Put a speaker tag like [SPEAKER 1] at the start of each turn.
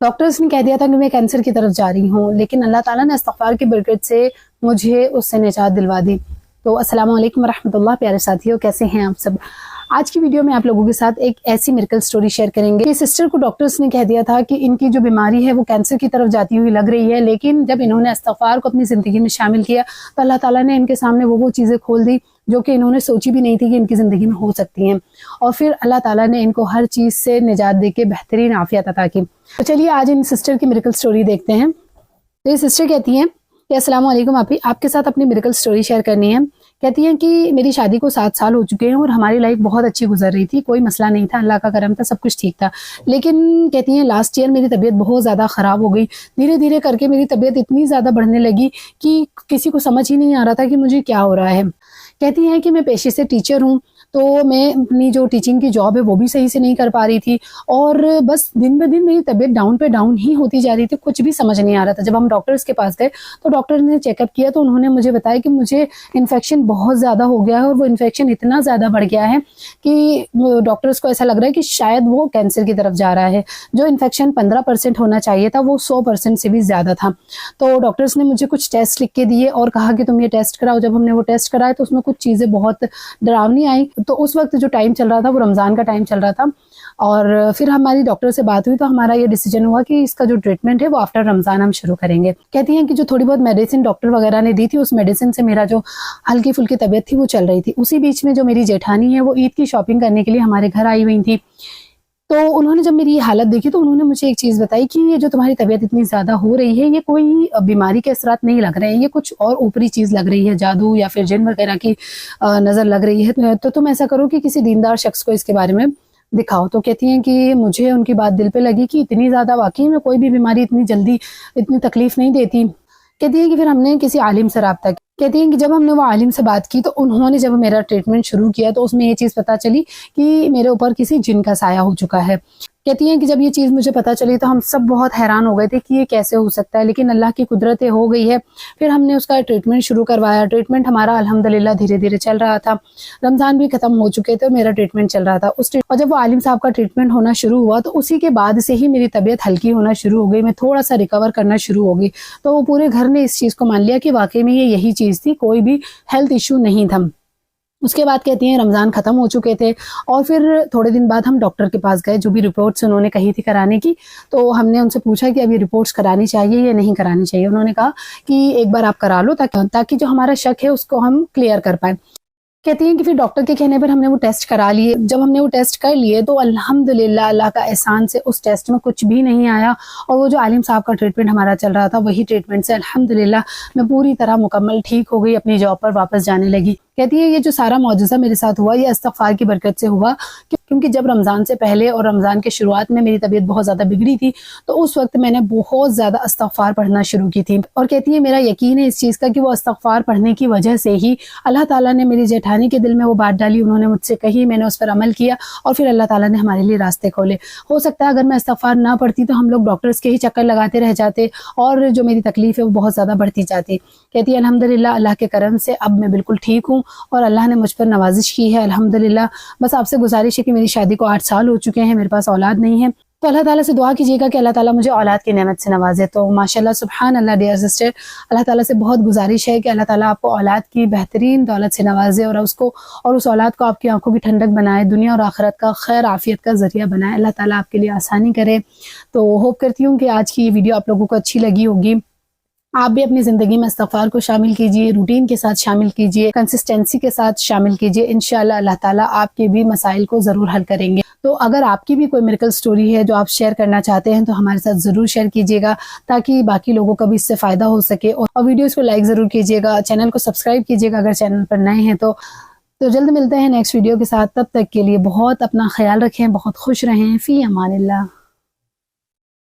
[SPEAKER 1] Doctors نے کہہ دیا تھا کہ میں کینسر کی طرف جا رہی ہوں، لیکن اللہ تعالیٰ نے استغفار کی برکت سے مجھے اس سے نجات دلوا دی۔ تو السلام علیکم ورحمۃ اللہ، پیارے ساتھیوں، کیسے ہیں آپ سب؟ آج کی ویڈیو میں آپ لوگوں کے ساتھ ایک ایسی میریکل سٹوری شیئر کریں گے کہ سسٹر کو ڈاکٹرز نے کہہ دیا تھا کہ ان کی جو بیماری ہے وہ کینسر کی طرف جاتی ہوئی لگ رہی ہے، لیکن جب انہوں نے استغفار کو اپنی زندگی میں شامل کیا تو اللہ تعالیٰ نے ان کے سامنے وہ چیزیں کھول دی جو کہ انہوں نے سوچی بھی نہیں تھی کہ ان کی زندگی میں ہو سکتی ہیں، اور پھر اللہ تعالیٰ نے ان کو ہر چیز سے نجات دے کے بہترین عافیت عطا کی۔ تو چلیے آج ان سسٹر کی میریکل سٹوری دیکھتے ہیں۔ تو یہ سسٹر کہتی ہیں کہ السلام علیکم آپی، آپ کے ساتھ اپنی میریکل سٹوری شیئر کرنی ہے۔ کہتی ہیں کہ میری شادی کو 7 سال ہو چکے ہیں اور ہماری لائف بہت اچھی گزر رہی تھی، کوئی مسئلہ نہیں تھا، اللہ کا کرم تھا، سب کچھ ٹھیک تھا۔ لیکن کہتی ہیں لاسٹ ایئر میری طبیعت بہت زیادہ خراب ہو گئی، دھیرے دھیرے کر کے میری طبیعت اتنی زیادہ بڑھنے لگی کہ کسی کو سمجھ ہی نہیں آ رہا تھا کہ مجھے کیا ہو رہا ہے۔ کہتی ہیں کہ میں پیشے سے ٹیچر ہوں، تو میں اپنی جو ٹیچنگ کی جاب ہے وہ بھی صحیح سے نہیں کر پا رہی تھی، اور بس دن بہ دن میری طبیعت ڈاؤن پہ ڈاؤن ہی ہوتی جا رہی تھی، کچھ بھی سمجھ نہیں آ رہا تھا۔ جب ہم ڈاکٹرز کے پاس گئے تو ڈاکٹر نے چیک اپ کیا تو انہوں نے مجھے بتایا کہ مجھے انفیکشن بہت زیادہ ہو گیا ہے، اور وہ انفیکشن اتنا زیادہ بڑھ گیا ہے کہ ڈاکٹرز کو ایسا لگ رہا ہے کہ شاید وہ کینسر کی طرف جا رہا ہے۔ جو انفیکشن 15% ہونا چاہیے تھا وہ 100% سے بھی زیادہ تھا۔ تو ڈاکٹرز نے مجھے کچھ ٹیسٹ لکھ کے دیے اور کہا کہ تم یہ ٹیسٹ کراؤ۔ جب ہم نے وہ ٹیسٹ کرائے تو اس میں کچھ چیزیں بہت ڈراؤنی آئی۔ تو اس وقت جو ٹائم چل رہا تھا وہ رمضان کا ٹائم چل رہا تھا، اور پھر ہماری ڈاکٹر سے بات ہوئی تو ہمارا یہ ڈیسیجن ہوا کہ اس کا جو ٹریٹمنٹ ہے وہ آفٹر رمضان ہم شروع کریں گے۔ کہتی ہیں کہ جو تھوڑی بہت میڈیسن ڈاکٹر وغیرہ نے دی تھی اس میڈیسن سے میرا جو ہلکی پھلکی طبیعت تھی وہ چل رہی تھی۔ اسی بیچ میں جو میری جیٹھانی ہے وہ عید کی شاپنگ کرنے کے لیے ہمارے گھر آئی ہوئی تھی، تو انہوں نے جب میری یہ حالت دیکھی تو انہوں نے مجھے ایک چیز بتائی کہ یہ جو تمہاری طبیعت اتنی زیادہ ہو رہی ہے یہ کوئی بیماری کے اثرات نہیں لگ رہے ہیں، یہ کچھ اور اوپری چیز لگ رہی ہے، جادو یا پھر جن وغیرہ کی نظر لگ رہی ہے، تو تم ایسا کرو کہ کسی دیندار شخص کو اس کے بارے میں دکھاؤ۔ تو کہتی ہیں کہ مجھے ان کی بات دل پہ لگی کہ اتنی زیادہ واقعی میں کوئی بھی بیماری اتنی جلدی اتنی تکلیف نہیں دیتی۔ کہتی ہیں کہ پھر ہم نے کسی عالم سے رابطہ کیا۔ کہتی ہیں کہ جب ہم نے وہ عالم سے بات کی تو انہوں نے جب میرا ٹریٹمنٹ شروع کیا تو اس میں یہ چیز پتہ چلی کہ میرے اوپر کسی جن کا سایہ ہو چکا ہے۔ کہتی ہیں کہ جب یہ چیز مجھے پتہ چلی تو ہم سب بہت حیران ہو گئے تھے کہ یہ کیسے ہو سکتا ہے، لیکن اللہ کی قدرت ہو گئی ہے۔ پھر ہم نے اس کا ٹریٹمنٹ شروع کروایا۔ ٹریٹمنٹ ہمارا الحمدللہ دھیرے دھیرے چل رہا تھا، رمضان بھی ختم ہو چکے تھے اور میرا ٹریٹمنٹ چل رہا تھا۔ اور جب وہ عالم صاحب کا ٹریٹمنٹ ہونا شروع ہوا تو اسی کے بعد سے ہی میری طبیعت ہلکی ہونا شروع ہو گئی، میں تھوڑا سا ریکور کرنا شروع ہو گئی۔ تو وہ پورے گھر نے اس چیز کو مان لیا کہ واقعی میں یہ یہی چیز تھی، کوئی بھی ہیلتھ ایشو نہیں تھا۔ اس کے بعد کہتی ہیں رمضان ختم ہو چکے تھے اور پھر تھوڑے دن بعد ہم ڈاکٹر کے پاس گئے، جو بھی رپورٹس انہوں نے کہی تھی کرانے کی، تو ہم نے ان سے پوچھا کہ اب یہ رپورٹس کرانی چاہیے یا نہیں کرانی چاہیے۔ انہوں نے کہا کہ ایک بار آپ کرا لو تاکہ جو ہمارا شک ہے اس کو ہم کلیئر کر پائیں۔ کہتی ہیں کہ پھر ڈاکٹر کے کہنے پر ہم نے وہ ٹیسٹ کرا لیے۔ جب ہم نے وہ ٹیسٹ کر لیے تو الحمدللہ اللہ کا احسان سے اس ٹیسٹ میں کچھ بھی نہیں آیا، اور وہ جو عالم صاحب کا ٹریٹمنٹ ہمارا چل رہا تھا وہی ٹریٹمنٹ سے الحمدللہ میں پوری طرح مکمل ٹھیک ہو گئی، اپنی جاب پر واپس جانے لگی۔ کہتی ہے یہ جو سارا معجزہ میرے ساتھ ہوا یہ استغفار کی برکت سے ہوا، کیونکہ جب رمضان سے پہلے اور رمضان کے شروعات میں میری طبیعت بہت زیادہ بگڑی تھی تو اس وقت میں نے بہت زیادہ استغفار پڑھنا شروع کی تھی، اور کہتی ہے میرا یقین ہے اس چیز کا کہ وہ استغفار پڑھنے کی وجہ سے ہی اللہ تعالیٰ نے میری جیٹھانی کے دل میں وہ بات ڈالی، انہوں نے مجھ سے کہی، میں نے اس پر عمل کیا، اور پھر اللہ تعالیٰ نے ہمارے لیے راستے کھولے۔ ہو سکتا ہے اگر میں استغفار نہ پڑھتی تو ہم لوگ ڈاکٹرز کے ہی چکر لگاتے رہ جاتے اور جو میری تکلیف ہے وہ بہت زیادہ بڑھتی جاتی۔ کہتی ہے الحمدللہ اللہ کے کرم سے اب میں بالکل ٹھیک ہوں اور اللہ نے مجھ پر نوازش کی ہے الحمدللہ۔ بس آپ سے گزارش ہے کہ میری شادی کو 8 سال ہو چکے ہیں، میرے پاس اولاد نہیں ہے، تو اللہ تعالیٰ سے دعا کیجیے گا کہ اللہ تعالیٰ مجھے اولاد کی نعمت سے نوازے۔ تو ماشاءاللہ سبحان اللہ ڈیئر سسٹر، اللہ تعالیٰ سے بہت گزارش ہے کہ اللہ تعالیٰ آپ کو اولاد کی بہترین دولت سے نوازے اور اس اولاد کو آپ کی آنکھوں کی ٹھنڈک بنائے، دنیا اور آخرت کا خیر عافیت کا ذریعہ بنائے، اللہ تعالیٰ آپ کے لیے آسانی کرے۔ تو ہوپ کرتی ہوں کہ آج کی یہ ویڈیو آپ لوگوں کو اچھی لگی ہوگی۔ آپ بھی اپنی زندگی میں استغفار کو شامل کیجئے، روٹین کے ساتھ شامل کیجئے، کنسسٹنسی کے ساتھ شامل کیجئے، انشاءاللہ اللہ تعالیٰ آپ کے بھی مسائل کو ضرور حل کریں گے۔ تو اگر آپ کی بھی کوئی میریکل سٹوری ہے جو آپ شیئر کرنا چاہتے ہیں تو ہمارے ساتھ ضرور شیئر کیجئے گا تاکہ باقی لوگوں کا بھی اس سے فائدہ ہو سکے، اور ویڈیوز کو لائک ضرور کیجئے گا، چینل کو سبسکرائب کیجئے گا اگر چینل پر نئے ہیں تو جلد ملتے ہیں نیکسٹ ویڈیو کے ساتھ۔ تب تک کے لیے بہت اپنا خیال رکھیں، بہت خوش رہیں، فی امان اللہ۔